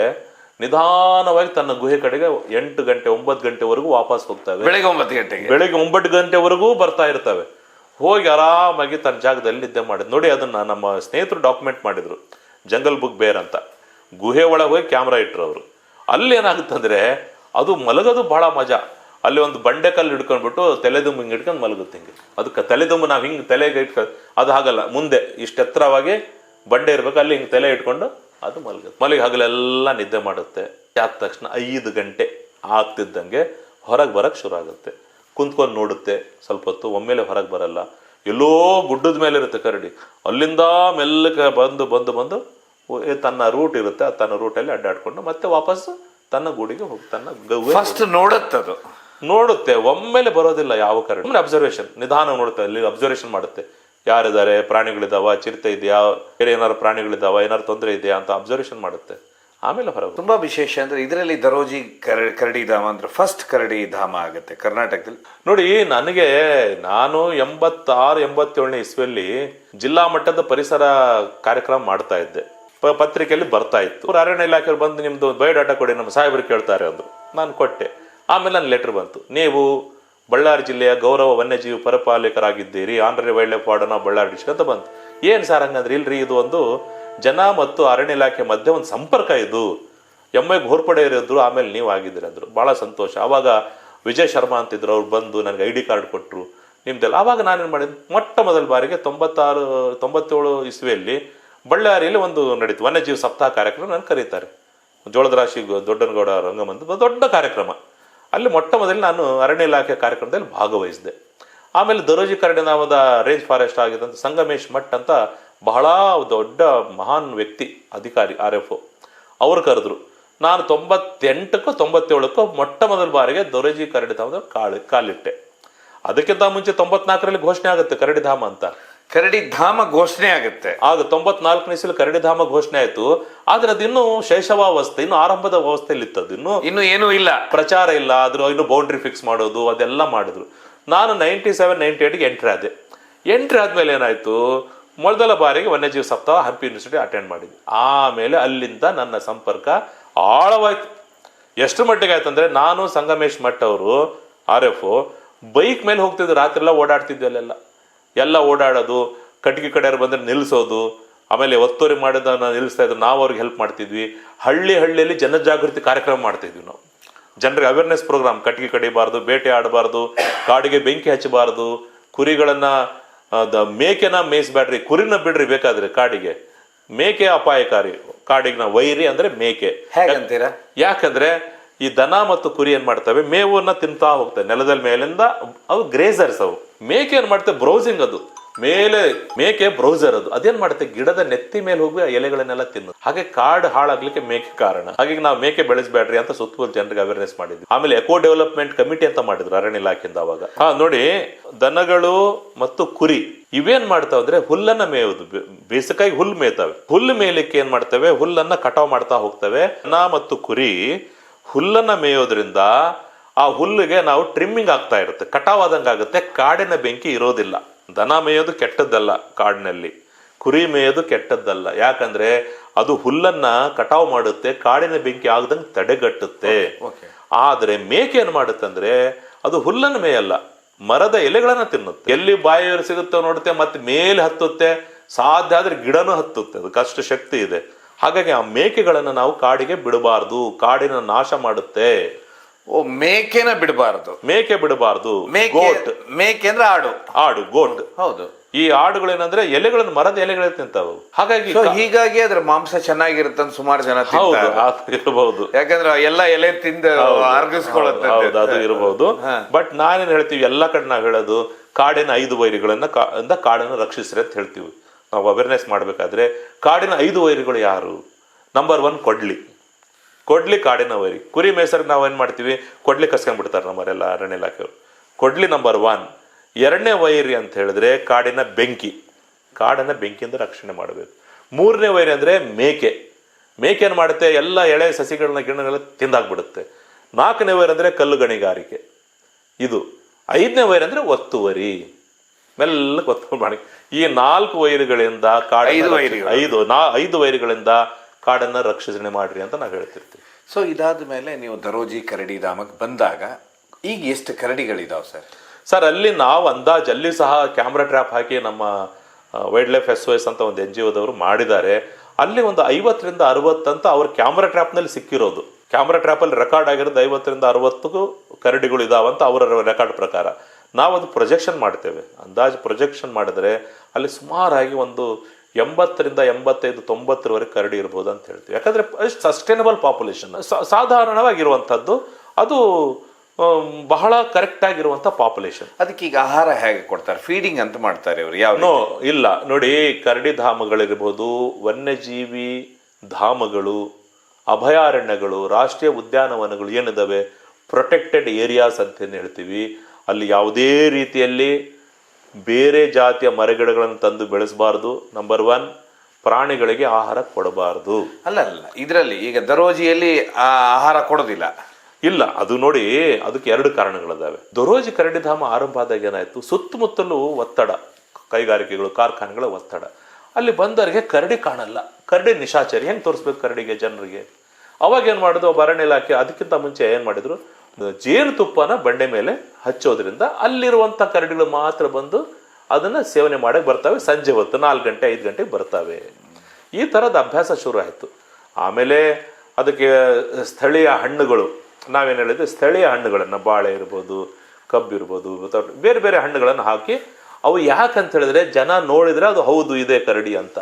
ನಿಧಾನವಾಗಿ ತನ್ನ ಗುಹೆ ಕಡೆಗೆ 8 ಗಂಟೆ 9 ಗಂಟೆವರೆಗೂ ವಾಪಸ್ ಹೋಗ್ತವೆ. ಬೆಳಗ್ಗೆ 9 ಗಂಟೆಗೆ, ಬೆಳಗ್ಗೆ 9 ಗಂಟೆವರೆಗೂ ಬರ್ತಾ ಇರ್ತವೆ. ಹೋಗಿ ಆರಾಮಾಗಿ ತನ್ನ ಜಾಗದಲ್ಲಿ ನಿದ್ದೆ ಮಾಡಿದ್ ನೋಡಿ. ಅದನ್ನ ನಮ್ಮ ಸ್ನೇಹಿತರು ಡಾಕ್ಯುಮೆಂಟ್ ಮಾಡಿದ್ರು, ಜಂಗಲ್ ಬುಕ್ ಬೇರ್ ಅಂತ. ಗುಹೆ ಒಳಗೆ ಹೋಗಿ ಕ್ಯಾಮ್ರಾ ಇಟ್ರು ಅವರು. ಅಲ್ಲಿ ಏನಾಗುತ್ತಂದ್ರೆ, ಅದು ಮಲಗೋದು ಬಹಳ ಮಜಾ. ಅಲ್ಲಿ ಒಂದು ಬಂಡೆ ಕಲ್ಲು ಹಿಡ್ಕೊಂಡ್ಬಿಟ್ಟು ತಲೆದುಂಬು ಹಿಂಗೆ ಹಿಡ್ಕೊಂಡು ಮಲಗುತ್ತೆ. ಹಿಂಗೆ ಅದಕ್ಕೆ ತಲೆದುಂಬು ನಾವು ಹಿಂಗೆ ತಲೆಗೆ ಅದು ಹಾಗಲ್ಲ, ಮುಂದೆ ಇಷ್ಟು ಎತ್ತರವಾಗಿ ಬಂಡೆ ಇರ್ಬೇಕು, ಅಲ್ಲಿ ಹಿಂಗೆ ತಲೆ ಇಟ್ಕೊಂಡು ಅದು ಮಲಗಿ ಹಗಲೆಲ್ಲ ನಿದ್ದೆ ಮಾಡುತ್ತೆ. ಆದ ತಕ್ಷಣ 5 ಗಂಟೆ ಆಗ್ತಿದ್ದಂಗೆ ಹೊರಗೆ ಬರಕ್ಕೆ ಶುರು ಆಗುತ್ತೆ. ಕುಂತ್ಕೊಂಡು ನೋಡುತ್ತೆ ಸ್ವಲ್ಪ ಹೊತ್ತು, ಒಮ್ಮೆಲೆ ಹೊರಗೆ ಬರಲ್ಲ. ಎಲ್ಲೋ ಗುಡ್ಡದ ಮೇಲೆ ಇರುತ್ತೆ ಕರಡಿ, ಅಲ್ಲಿಂದ ಮೆಲ್ಲಕ್ಕೆ ಬಂದು ತನ್ನ ರೂಟ್ ಇರುತ್ತೆ, ತನ್ನ ರೂಟಲ್ಲಿ ಅಡ್ಡಾಡ್ಕೊಂಡು ಮತ್ತೆ ವಾಪಸ್ ತನ್ನ ಗೂಡಿಗೆ ಹೋಗಿ ಫಸ್ಟ್ ನೋಡುತ್ತೆ. ಒಮ್ಮೆಲೆ ಬರೋದಿಲ್ಲ ಯಾವ ಕರಡಿ. ಅಬ್ಸರ್ವೇಷನ್, ನಿಧಾನ ನೋಡುತ್ತೆ, ಅಲ್ಲಿ ಅಬ್ಸರ್ವೇಷನ್ ಮಾಡುತ್ತೆ. ಯಾರಿದ್ದಾರೆ, ಪ್ರಾಣಿಗಳಿದಾವ, ಚಿರತೆ ಇದೆಯಾ, ಬೇರೆ ಏನಾದ್ರು ಪ್ರಾಣಿಗಳಿದಾವ, ಏನಾದ್ರು ತೊಂದರೆ ಇದೆಯಾ ಅಂತ ಅಬ್ಸರ್ವೇಷನ್ ಮಾಡುತ್ತೆ. ಆಮೇಲೆ ಹೊರಗೆ. ತುಂಬಾ ವಿಶೇಷ ಅಂದ್ರೆ ಇದರಲ್ಲಿ ದರೋಜಿ ಕರಡಿ ಧಾಮ ಅಂದ್ರೆ ಫಸ್ಟ್ ಕರಡಿ ಧಾಮ ಆಗುತ್ತೆ ಕರ್ನಾಟಕದಲ್ಲಿ. ನೋಡಿ, ನಾನು 86-87 ಇಸ್ವಿಯಲ್ಲಿ ಜಿಲ್ಲಾ ಮಟ್ಟದ ಪರಿಸರ ಕಾರ್ಯಕ್ರಮ ಮಾಡ್ತಾ ಇದ್ದೆ, ಪತ್ರಿಕೆಯಲ್ಲಿ ಬರ್ತಾ ಇತ್ತು. ಅರಣ್ಯ ಇಲಾಖೆಯವ್ರು ಬಂದು ನಿಮ್ದು ಬಯೋಡಾಟಾ ಕೊಡಿ, ನಮ್ಮ ಸಾಹೇಬರು ಕೇಳ್ತಾರೆ ಅಂದ್ರು. ನಾನು ಕೊಟ್ಟೆ. ಆಮೇಲೆ ನನ್ನ ಲೆಟರ್ ಬಂತು, ನೀವು ಬಳ್ಳಾರಿ ಜಿಲ್ಲೆಯ ಗೌರವ ವನ್ಯಜೀವಿ ಪರಿಪಾಲಕರಾಗಿದ್ದೀರಿ, honorary wildlife warden of Ballari district ಅಂತ ಬಂತು. ಏನು ಸರ್ ಹಂಗಂದ್ರೆ, ಇಲ್ರಿ, ಇದು ಒಂದು ಜನ ಮತ್ತು ಅರಣ್ಯ ಇಲಾಖೆ ಮಧ್ಯೆ ಒಂದು ಸಂಪರ್ಕ, ಇದು ಎಮ್ಮೆ ಘೋರ್ಪಡೆ ಇರೋದ್ರು, ಆಮೇಲೆ ನೀವು ಆಗಿದ್ದೀರಿ ಅಂದ್ರು. ಭಾಳ ಸಂತೋಷ. ಆವಾಗ ವಿಜಯ್ ಶರ್ಮಾ ಅಂತಿದ್ರು, ಅವ್ರು ಬಂದು ನನಗೆ ID ಕಾರ್ಡ್ ಕೊಟ್ಟರು ನಿಮ್ದೆಲ್ಲ. ಆವಾಗ ನಾನೇನು ಮಾಡಿದ್ದು, ಮೊಟ್ಟ ಮೊದಲ ಬಾರಿಗೆ 96-97 ಇಸ್ವಿಯಲ್ಲಿ ಬಳ್ಳಾರಿಯಲ್ಲಿ ಒಂದು ನಡೀತು ವನ್ಯಜೀವಿ ಸಪ್ತಾಹ ಕಾರ್ಯಕ್ರಮ. ನಾನು ಕರೀತಾರೆ, ಜೋಳದ ರಾಶಿ ದೊಡ್ಡನಗೌಡ ರಂಗಮಂದು ದೊಡ್ಡ ಕಾರ್ಯಕ್ರಮ. ಅಲ್ಲಿ ಮೊಟ್ಟ ಮೊದಲು ನಾನು ಅರಣ್ಯ ಇಲಾಖೆ ಕಾರ್ಯಕ್ರಮದಲ್ಲಿ ಭಾಗವಹಿಸಿದೆ. ಆಮೇಲೆ ದರೋಜಿ ಕರಡಿ ನಾಮದ ರೇಂಜ್ ಫಾರೆಸ್ಟ್ ಆಗಿದ್ದಂಥ ಸಂಗಮೇಶ್ ಮಠ್ ಅಂತ ಬಹಳ ದೊಡ್ಡ ಮಹಾನ್ ವ್ಯಕ್ತಿ, ಅಧಿಕಾರಿ RFO, ಅವರು ಕರೆದ್ರು. ನಾನು 98-97 ಮೊಟ್ಟ ಮೊದಲ ಬಾರಿಗೆ ದರೋಜಿ ಕರಡಿ ಧಾಮದ ಕಾಲಿಟ್ಟೆ. ಅದಕ್ಕಿಂತ ಮುಂಚೆ 94ರಲ್ಲಿ ಘೋಷಣೆ ಆಗುತ್ತೆ ಕರಡಿ ಧಾಮ ಅಂತ. ಕರಡಿ ಧಾಮ ಘೋಷಣೆ ಆಗುತ್ತೆ ಆಗ 94ನೇ ಇಸ್ವಿಯಲ್ಲಿ ಕರಡಿ ಧಾಮ ಘೋಷಣೆ ಆಯ್ತು. ಆದ್ರೆ ಅದಿನ್ನೂ ಶೈಶವಾವಸ್ಥೆ, ಇನ್ನು ಆರಂಭದ ಅವಸ್ಥೆಯಲ್ಲಿ ಇತ್ತು. ಇನ್ನು ಏನೂ ಇಲ್ಲ, ಪ್ರಚಾರ ಇಲ್ಲ, ಆದ್ರೂ ಇನ್ನು ಬೌಂಡ್ರಿ ಫಿಕ್ಸ್ ಮಾಡೋದು ಅದೆಲ್ಲ ಮಾಡಿದ್ರು. ನಾನು 97-98ಗೆ ಎಂಟ್ರಿ ಆದೆ. ಎಂಟ್ರಿ ಆದ್ಮೇಲೆ ಏನಾಯ್ತು, ಮೊದಲ ಬಾರಿಗೆ ವನ್ಯಜೀವಿ ಸಪ್ತಾಹ ಹಂಪಿ ಯೂನಿವರ್ಸಿಟಿ ಅಟೆಂಡ್ ಮಾಡಿದ್ವಿ. ಆಮೇಲೆ ಅಲ್ಲಿಂದ ನನ್ನ ಸಂಪರ್ಕ ಆಳವಾಯ್ತು. ಎಷ್ಟು ಮಟ್ಟಿಗೆ ಆಯ್ತು ಅಂದ್ರೆ, ನಾನು ಸಂಗಮೇಶ್ ಮಠ್ ಅವರು RF ಬೈಕ್ ಮೇಲೆ ಹೋಗ್ತಿದ್ವಿ, ರಾತ್ರಿ ಎಲ್ಲ ಓಡಾಡ್ತಿದ್ವಿ ಎಲ್ಲ ಓಡಾಡೋದು, ಕಟ್ಟಿಗೆ ಕಡೆಯವ್ರು ಬಂದ್ರೆ ನಿಲ್ಲಿಸೋದು, ಆಮೇಲೆ ಒತ್ತುವರಿ ಮಾಡೋದನ್ನ ನಿಲ್ಲಿಸ್ತಾ ಇದ್ರು, ನಾವು ಅವ್ರಿಗೆ ಹೆಲ್ಪ್ ಮಾಡ್ತಿದ್ವಿ. ಹಳ್ಳಿಯಲ್ಲಿ ಜನಜಾಗೃತಿ ಕಾರ್ಯಕ್ರಮ ಮಾಡ್ತಿದ್ವಿ ನಾವು, ಜನರಿಗೆ ಅವೇರ್ನೆಸ್ ಪ್ರೋಗ್ರಾಮ್. ಕಟ್ಟಿಗೆ ಕಡಿಬಾರ್ದು, ಬೇಟೆ ಆಡಬಾರ್ದು, ಕಾಡಿಗೆ ಬೆಂಕಿ ಹಚ್ಚಬಾರ್ದು, ಕುರಿಗಳನ್ನ ಮೇಕೆನ ಮೇಯಿಸ್ಬೇಡ್ರಿ, ಕುರಿನ ಬಿಡ್ರಿ ಬೇಕಾದ್ರೆ ಕಾಡಿಗೆ. ಮೇಕೆ ಅಪಾಯಕಾರಿ, ಕಾಡಿಗೆ ನಾವು ವೈರಿ ಅಂದ್ರೆ ಮೇಕೆ. ಹೇಗಂತೀರಾ? ಯಾಕಂದ್ರೆ ಈ ದನ ಮತ್ತು ಕುರಿ ಏನ್ ಮಾಡ್ತವೆ, ಮೇವನ್ನ ತಿಂತಾ ಹೋಗ್ತವೆ ನೆಲದ ಮೇಲಿಂದ. ಅವು ಗ್ರೇಸರ್ಸ್. ಅವು ಮೇಕೆ ಏನ್ ಮಾಡ್ತವೆ, ಬ್ರೌಸಿಂಗ್. ಅದು ಮೇಲೆ ಮೇಕೆ ಬ್ರೌಸರ್. ಅದೇನ್ ಮಾಡುತ್ತೆ, ಗಿಡದ ನೆತ್ತಿ ಮೇಲೆ ಹೋಗಿ ಆ ಎಲೆಗಳನ್ನೆಲ್ಲ ತಿನ್ನು. ಹಾಗೆ ಕಾಡು ಹಾಳಾಗ್ಲಿಕ್ಕೆ ಮೇಕೆ ಕಾರಣ. ಹಾಗಾಗಿ ನಾವು ಮೇಕೆ ಬೆಳೆಸಬೇಡ್ರಿ ಅಂತ ಸುತ್ತಮುತ್ತ ಜನರಿಗೆ ಅವೇರ್ನೆಸ್ ಮಾಡಿದ್ವಿ. ಆಮೇಲೆ ಎಕೋ ಡೆವಲಪ್ಮೆಂಟ್ ಕಮಿಟಿ ಅಂತ ಮಾಡಿದ್ರು ಅರಣ್ಯ ಇಲಾಖೆಯಿಂದ ಅವಾಗ. ನೋಡಿ, ದನಗಳು ಮತ್ತು ಕುರಿ ಇವೇನ್ ಮಾಡ್ತಾವ ಅಂದ್ರೆ ಹುಲ್ಲನ್ನ ಮೇಯುವುದು. ಬೇಸಿಕಾಗಿ ಹುಲ್ಲು ಮೇಯ್ತವೆ. ಹುಲ್ಲು ಮೇಯಲಿಕ್ಕೆ ಏನ್ ಮಾಡ್ತವೆ, ಹುಲ್ಲನ್ನ ಕಟಾವ್ ಮಾಡ್ತಾ ಹೋಗ್ತವೆ. ದನ ಮತ್ತು ಕುರಿ ಹುಲ್ಲನ್ನ ಮೇಯೋದ್ರಿಂದ ಆ ಹುಲ್ಲಿಗೆ ನಾವು ಟ್ರಿಮ್ಮಿಂಗ್ ಆಗ್ತಾ ಇರುತ್ತೆ, ಕಟಾವ್ ಆದಂಗೆ ಆಗುತ್ತೆ. ಕಾಡಿನ ಬೆಂಕಿ ಇರೋದಿಲ್ಲ. ದನ ಮೇಯೋದು ಕೆಟ್ಟದ್ದಲ್ಲ ಕಾಡಿನಲ್ಲಿ, ಕುರಿ ಮೇಯೋದು ಕೆಟ್ಟದ್ದಲ್ಲ. ಯಾಕಂದ್ರೆ ಅದು ಹುಲ್ಲನ್ನ ಕಟಾವು ಮಾಡುತ್ತೆ, ಕಾಡಿನ ಬೆಂಕಿ ಆಗದಂಗೆ ತಡೆಗಟ್ಟುತ್ತೆ. ಆದ್ರೆ ಮೇಕೆ ಏನ್ ಮಾಡುತ್ತೆ ಅಂದ್ರೆ ಅದು ಹುಲ್ಲನ್ನು ಮೇಯಲ್ಲ, ಮರದ ಎಲೆಗಳನ್ನ ತಿನ್ನುತ್ತೆ. ಎಲ್ಲಿ ಬಾಯಿಯವರು ಸಿಗುತ್ತೋ ನೋಡುತ್ತೆ, ಮತ್ತೆ ಮೇಲೆ ಹತ್ತುತ್ತೆ, ಸಾಧ್ಯ ಆದ್ರೆ ಗಿಡನೂ ಹತ್ತುತ್ತೆ. ಅದಕ್ಕಷ್ಟು ಶಕ್ತಿ ಇದೆ. ಹಾಗಾಗಿ ಆ ಮೇಕೆಗಳನ್ನ ನಾವು ಕಾಡಿಗೆ ಬಿಡಬಾರ್ದು, ಕಾಡಿನ ನಾಶ ಮಾಡುತ್ತೆ. ಓ, ಮೇಕೆನ ಬಿಡಬಾರ್ದು. ಮೇಕೆ ಬಿಡಬಾರ್ದು. ಮೇಕೆ ಅಂದ್ರೆ ಆಡು, ಗೋಟ್. ಹೌದು. ಈ ಆಡುಗಳೇನಂದ್ರೆ ಎಲೆಗಳನ್ನು, ಮರದ ಎಲೆಗಳನ್ನ ತಿಂತಾವು. ಹೀಗಾಗಿ ಅದ್ರ ಮಾಂಸ ಚೆನ್ನಾಗಿರುತ್ತೆ ಸುಮಾರು ಜನ ಇರಬಹುದು. ಯಾಕಂದ್ರೆ ಎಲ್ಲ ಎಲೆ ತಿಂದು ಅರ್ಗಿಸ್ಕೊಳ್ಳುತ್ತೆ. ಹೌದು, ಅದು ಇರಬಹುದು. ಬಟ್ ನಾನೇನ್ ಹೇಳ್ತೀವಿ, ಎಲ್ಲ ಕಡೆ ನಾವ್ ಹೇಳೋದು ಕಾಡಿನ 5 ವೈರಿಗಳನ್ನ ಕಾಡನ್ನು ರಕ್ಷಿಸ್ರಿ ಅಂತ ಹೇಳ್ತೀವಿ. ನಾವು ಅವೇರ್ನೆಸ್ ಮಾಡ್ಬೇಕಾದ್ರೆ ಕಾಡಿನ 5 ವೈರಿಗಳು ಯಾರು? ನಂಬರ್ 1 ಕೊಡ್ಲಿ ಕಾಡಿನ ವೈರಿ. ಕುರಿ ಮೇಸರ್ಗೆ ನಾವು ಏನ್ ಮಾಡ್ತೀವಿ, ಕೊಡ್ಲಿ ಕಸ್ಕೊಂಡ್ಬಿಡ್ತಾರೆ ನಮ್ಮರೆಲ್ಲ ಅರಣ್ಯ ಇಲಾಖೆಯವರು. ಕೊಡ್ಲಿ ನಂಬರ್ 1. 2ನೇ ವೈರಿ ಅಂತ ಹೇಳಿದ್ರೆ ಕಾಡಿನ ಬೆಂಕಿಯಿಂದ ರಕ್ಷಣೆ ಮಾಡಬೇಕು. 3ನೇ ವೈರಿ ಅಂದ್ರೆ ಮೇಕೆ ಏನ್ ಮಾಡುತ್ತೆ, ಎಲ್ಲ ಎಳೆ ಸಸಿಗಳನ್ನ ಗಿಡಗಳನ್ನ ತಿಂದಾಕ್ಬಿಡುತ್ತೆ. 4ನೇ ವೈರಿ ಅಂದ್ರೆ ಕಲ್ಲು ಗಣಿಗಾರಿಕೆ. ಇದು 5ನೇ ವೈರಿ ಅಂದ್ರೆ ಒತ್ತುವರಿ. ಮೆಲ್ಲಕ್ಕೆ ಒತ್ತು ಮಾಡಿ. ಈ 4 ವೈರಿಗಳಿಂದ ಐದು ವೈರಿಗಳಿಂದ ಕಾಡನ್ನ ರಕ್ಷಣೆ ಮಾಡ್ರಿ ಅಂತ ನಾವು ಹೇಳ್ತಿರ್ತೀವಿ. ಸೊ ಇದಾದ ಮೇಲೆ ನೀವು ದರೋಜಿ ಕರಡಿ ಧಾಮಕ್ಕೆ ಬಂದಾಗ ಈಗ ಎಷ್ಟು ಕರಡಿಗಳಿದಾವೆ ಸರ್? ಅಲ್ಲಿ ನಾವು ಅಂದಾಜು ಅಲ್ಲಿ ಸಹ ಕ್ಯಾಮ್ರಾ ಟ್ರ್ಯಾಪ್ ಹಾಕಿ ನಮ್ಮ ವೈಲ್ಡ್ ಲೈಫ್ SOS ಅಂತ ಒಂದು NGO ದವರು ಮಾಡಿದ್ದಾರೆ. ಅಲ್ಲಿ ಒಂದು 50 ರಿಂದ 60 ಅಂತ ಅವ್ರ ಕ್ಯಾಮ್ರಾ ಟ್ರ್ಯಾಪ್ ನಲ್ಲಿ ಸಿಕ್ಕಿರೋದು. ಕ್ಯಾಮ್ರಾ ಟ್ರ್ಯಾಪ್ ಅಲ್ಲಿ ರೆಕಾರ್ಡ್ ಆಗಿರೋದು 50 ರಿಂದ 60 ಕರಡಿಗಳು ಇದಾವಂತ ಅವರ ರೆಕಾರ್ಡ್ ಪ್ರಕಾರ. ನಾವು ಅದು ಪ್ರೊಜೆಕ್ಷನ್ ಮಾಡ್ತೇವೆ. ಅಂದಾಜು ಪ್ರೊಜೆಕ್ಷನ್ ಮಾಡಿದ್ರೆ ಅಲ್ಲಿ ಸುಮಾರಾಗಿ ಒಂದು 80 ರಿಂದ 85, 90 ಕರಡಿ ಇರ್ಬೋದು ಅಂತ ಹೇಳ್ತೀವಿ. ಯಾಕಂದ್ರೆ ಸಸ್ಟೈನಬಲ್ ಪಾಪ್ಯುಲೇಷನ್, ಸಾಧಾರಣವಾಗಿರುವಂಥದ್ದು, ಅದು ಬಹಳ ಕರೆಕ್ಟ್ ಆಗಿರುವಂತ ಪಾಪ್ಯುಲೇಷನ್. ಅದಕ್ಕೆ ಈಗ ಆಹಾರ ಹೇಗೆ ಕೊಡ್ತಾರೆ? ಫೀಡಿಂಗ್ ಅಂತ ಮಾಡ್ತಾರೆ ಇವರು? ಇಲ್ಲ ನೋಡಿ, ಕರಡಿ ಧಾಮಗಳಿರ್ಬೋದು, ವನ್ಯಜೀವಿ ಧಾಮಗಳು, ಅಭಯಾರಣ್ಯಗಳು, ರಾಷ್ಟ್ರೀಯ ಉದ್ಯಾನವನಗಳು ಏನಿದಾವೆ, ಪ್ರೊಟೆಕ್ಟೆಡ್ ಏರಿಯಾಸ್ ಅಂತ ಹೇಳ್ತೀವಿ. ಅಲ್ಲಿ ಯಾವುದೇ ರೀತಿಯಲ್ಲಿ ಬೇರೆ ಜಾತಿಯ ಮರಗಿಡಗಳನ್ನು ತಂದು ಬೆಳೆಸಬಾರ್ದು. ನಂಬರ್ 1, ಪ್ರಾಣಿಗಳಿಗೆ ಆಹಾರ ಕೊಡಬಾರ್ದು. ಅಲ್ಲ, ಇದರಲ್ಲಿ ಈಗ ದರೋಜಿಯಲ್ಲಿ ಆಹಾರ ಕೊಡೋದಿಲ್ಲ. ಇಲ್ಲ, ಅದು ನೋಡಿ, ಅದಕ್ಕೆ 2 ಕಾರಣಗಳಿದಾವೆ. ದರೋಜಿ ಕರಡಿಧಾಮ ಆರಂಭ ಆದಾಗ ಏನಾಯ್ತು, ಸುತ್ತಮುತ್ತಲೂ ಒತ್ತಡ, ಕೈಗಾರಿಕೆಗಳು, ಕಾರ್ಖಾನೆಗಳ ಒತ್ತಡ. ಅಲ್ಲಿ ಬಂದವರಿಗೆ ಕರಡಿ ಕಾಣಲ್ಲ, ಕರಡಿ ನಿಶಾಚರಿ. ಹೆಂಗ್ ತೋರಿಸ್ಬೇಕು ಕರಡಿಗೆ ಜನರಿಗೆ? ಅವಾಗ ಏನ್ ಮಾಡುದು, ಅರಣ್ಯ ಇಲಾಖೆ ಅದಕ್ಕಿಂತ ಮುಂಚೆ ಏನ್ ಮಾಡಿದ್ರು, ಜೇನುತುಪ್ಪನ ಬಂಡೆ ಮೇಲೆ ಹಚ್ಚೋದ್ರಿಂದ ಅಲ್ಲಿರುವಂತ ಕರಡಿಗಳು ಮಾತ್ರ ಬಂದು ಅದನ್ನ ಸೇವನೆ ಮಾಡಕ್ ಬರ್ತವೆ. ಸಂಜೆ ಹೊತ್ತು 4 ಗಂಟೆ 5 ಗಂಟೆಗೆ ಬರ್ತವೆ. ಈ ತರದ ಅಭ್ಯಾಸ ಶುರು ಆಯ್ತು. ಆಮೇಲೆ ಅದಕ್ಕೆ ಸ್ಥಳೀಯ ಹಣ್ಣುಗಳು, ನಾವೇನು ಹೇಳಿದ್ವಿ, ಸ್ಥಳೀಯ ಹಣ್ಣುಗಳನ್ನ, ಬಾಳೆ ಇರ್ಬೋದು, ಕಬ್ಬು ಇರ್ಬೋದು, ಬೇರೆ ಬೇರೆ ಹಣ್ಣುಗಳನ್ನು ಹಾಕಿ, ಅವು ಯಾಕಂತ ಹೇಳಿದ್ರೆ ಜನ ನೋಡಿದ್ರೆ ಅದು ಹೌದು ಇದೆ ಕರಡಿ ಅಂತ.